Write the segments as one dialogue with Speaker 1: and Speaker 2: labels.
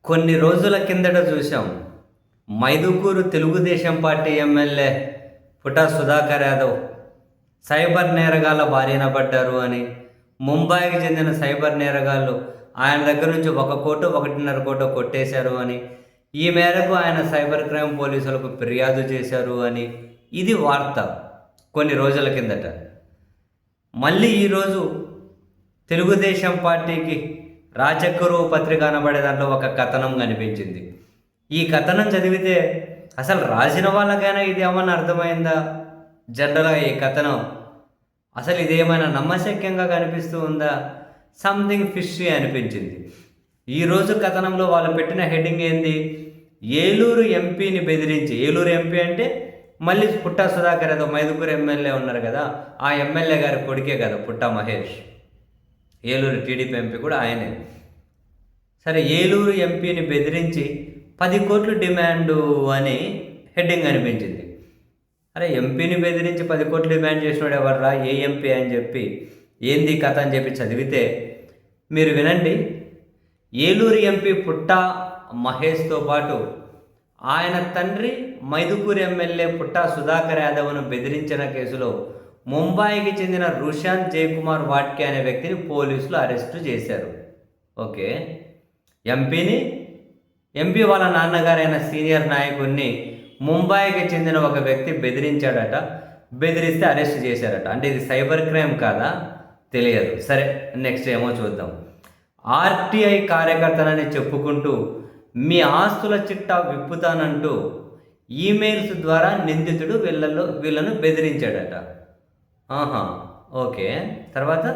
Speaker 1: కొన్ని రోజుల కిందట చూసాం. Mydukur Telugu Desam party MLA Puta Sudhakar Yadav cyber నేరగాళ్ల బారిన పడ్డారు అని, ముంబైకి చెందిన సైబర్ నేరగాళ్ళు ఆయన దగ్గర నుంచి 1 కోటో, 1.5 కోటో కొట్టేశారు అని, ఈ మేరకు ఆయన సైబర్ క్రైమ్ పోలీసులకు ఫిర్యాదు చేశారు అని ఇది వార్త కొన్ని రోజుల కిందట. మళ్ళీ ఈరోజు తెలుగుదేశం పార్టీకి రాచకరువు పత్రిక అనబడే దాంట్లో ఒక కథనం కనిపించింది. ఈ కథనం చదివితే అసలు రాసిన వాళ్ళకైనా ఇది ఏమన్నా అర్థమైందా? జనరల్గా ఈ కథనం అసలు ఇదేమైనా నమ్మశక్యంగా కనిపిస్తూ ఉందా? సంథింగ్ ఫిషీ అనిపించింది. ఈరోజు కథనంలో వాళ్ళు పెట్టిన హెడ్డింగ్ ఏంది? ఏలూరు ఎంపీని బెదిరించి, ఏలూరు ఎంపీ అంటే మళ్ళీ పుట్టా సుధాకర్ ఏదో మైదుకూరు ఎమ్మెల్యే ఉన్నారు కదా, ఆ ఎమ్మెల్యే గారి కొడుకే కదా పుట్టా మహేష్. ఏలూరు టీడీపీ ఎంపీ కూడా ఆయనే. సరే, ఏలూరు ఎంపీని బెదిరించి 10 కోట్లు డిమాండు అని హెడ్డింగ్ అనిపించింది. అరే, ఎంపీని బెదిరించి 10 కోట్లు డిమాండ్ చేసినాడు ఎవర్రా, ఏ ఎంపీ అని చెప్పి ఏంది కథ అని చెప్పి చదివితే మీరు వినండి. ఏలూరు ఎంపీ పుట్టా మహేష్తో పాటు ఆయన తండ్రి మైదుకూరు ఎమ్మెల్యే పుట్టా సుధాకర్ యాదవ్ను బెదిరించిన కేసులో ముంబైకి చెందిన రుషాన్ జయకుమార్ వాట్కే అనే వ్యక్తిని పోలీసులు అరెస్టు చేశారు. ఓకే, ఎంపీ వాళ్ళ నాన్నగారైన సీనియర్ నాయకుడిని ముంబైకి చెందిన ఒక వ్యక్తి బెదిరించాడట. బెదిరిస్తే అరెస్ట్ చేశారట. అంటే ఇది సైబర్ క్రైమ్ కాదా? తెలియదు. సరే, నెక్స్ట్ ఏమో చూద్దాం. ఆర్టీఐ కార్యకర్తనని చెప్పుకుంటూ మీ ఆస్తుల చిట్టా విప్పుతానంటూ ఈమెయిల్స్ ద్వారా నిందితుడు వీళ్ళను బెదిరించాడట. ఓకే, తర్వాత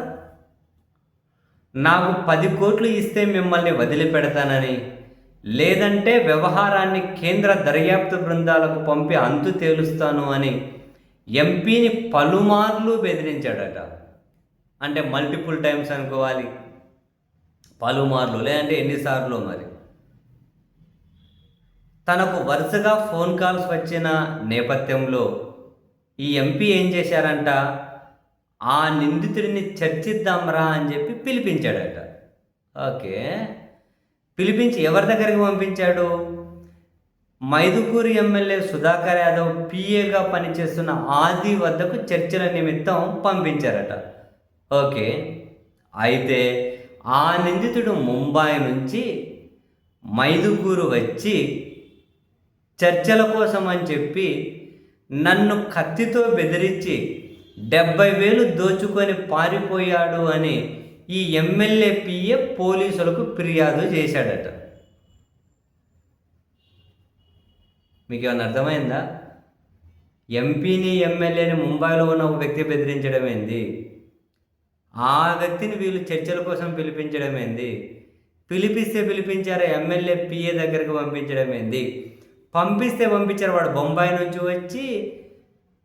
Speaker 1: నాకు 10 కోట్లు ఇస్తే మిమ్మల్ని వదిలిపెడతానని, లేదంటే వ్యవహారాన్ని కేంద్ర దర్యాప్తు బృందాలకు పంపి అంతు తేలుస్తాను అని ఎంపీని పలుమార్లు బెదిరించాడట. అంటే మల్టిపుల్ టైమ్స్ అనుకోవాలి, పలుమార్లు, లేదంటే ఎన్నిసార్లు మరి. తనకు వరుసగా ఫోన్ కాల్స్ వచ్చిన నేపథ్యంలో ఈ ఎంపీ ఏం చేశారంట, ఆ నిందితుడిని చర్చిద్దాంరా అని చెప్పి పిలిపించాడట. ఓకే, పిలిపించి ఎవరి దగ్గరికి పంపించాడు? మైదుకూరు ఎమ్మెల్యే సుధాకర్ యాదవ్ పిఏగా పనిచేస్తున్న ఆది వద్దకు చర్చల నిమిత్తం పంపించారట. ఓకే, అయితే ఆ నిందితుడు ముంబై నుంచి మైదుకూరు వచ్చి చర్చల కోసం అని చెప్పి నన్ను కత్తితో బెదిరించి 70,000 దోచుకొని పారిపోయాడు అని ఈ ఎమ్మెల్యే పిఏ పోలీసులకు ఫిర్యాదు చేశాడట. మీకు ఏమైనా అర్థమైందా? ఎంపీని ఎమ్మెల్యేని ముంబైలో ఉన్న ఒక వ్యక్తి బెదిరించడం ఏంది? ఆ వ్యక్తిని వీళ్ళు చర్చల కోసం పిలిపించడం ఏంది? పిలిపిస్తే పిలిపించారా, ఎమ్మెల్యే పిఏ దగ్గరికి పంపించడం ఏంది? పంపిస్తే పంపించారు. వాడు బొంబాయి నుంచి వచ్చి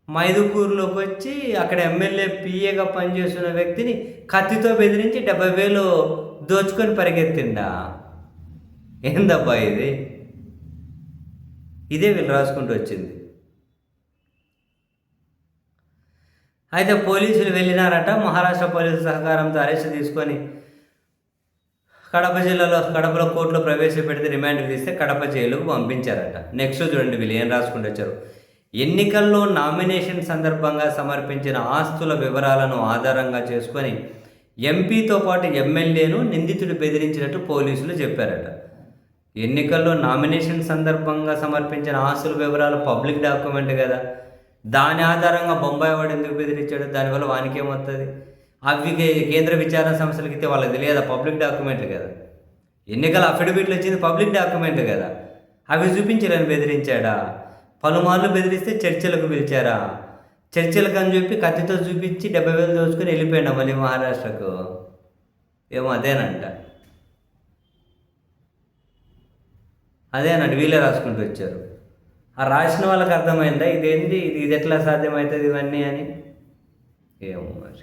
Speaker 1: మైదుకూరులోకి వచ్చి అక్కడ ఎమ్మెల్యే పిఏగా పనిచేస్తున్న వ్యక్తిని కత్తితో బెదిరించి 70,000 దోచుకొని పరిగెత్తిండా? ఏందబ్బా ఇది? ఇదే వీళ్ళు రాసుకుంటూ వచ్చింది. అయితే పోలీసులు వెళ్ళినారట. మహారాష్ట్ర పోలీసుల సహకారంతో అరెస్ట్ తీసుకొని కడపలో కోర్టులో ప్రవేశపెడితే రిమాండ్కి తీస్తే కడప జైలుకు పంపించారట. నెక్స్ట్ చూడండి వీళ్ళు ఏం రాసుకుంటూ వచ్చారు. ఎన్నికల్లో నామినేషన్ సందర్భంగా సమర్పించిన ఆస్తుల వివరాలను ఆధారంగా చేసుకొని ఎంపీతో పాటు ఎమ్మెల్యేను నిందితుడు బెదిరించినట్టు పోలీసులు చెప్పారట. ఎన్నికల్లో నామినేషన్ సందర్భంగా సమర్పించిన ఆస్తుల వివరాలు పబ్లిక్ డాక్యుమెంట్ కదా, దాని ఆధారంగా బొంబాయి వాడు ఎందుకు బెదిరించాడు? దానివల్ల వానికేమవుతుంది? అవి కేంద్ర విచారణ సంస్థలకి ఇస్తే వాళ్ళకి తెలియదా? పబ్లిక్ డాక్యుమెంట్లు కదా. ఎన్నికల అఫిడవిట్లు వచ్చింది పబ్లిక్ డాక్యుమెంట్ కదా, అవి చూపించాలని బెదిరించాడా? పలుమార్లు బెదిరిస్తే చర్చలకు పిలిచారా? చర్చలకు అని చెప్పి కత్తితో చూపించి 70,000 దోచుకొని వెళ్ళిపోయాడు మళ్ళీ మహారాష్ట్రకు. ఏమో అదేనంట వీళ్ళే రాసుకుంటూ వచ్చారు. ఆ రాసిన వాళ్ళకి అర్థమైందా ఇదేంటి, ఇది ఎట్లా సాధ్యమవుతుంది ఇవన్నీ అని? ఏమో మరి.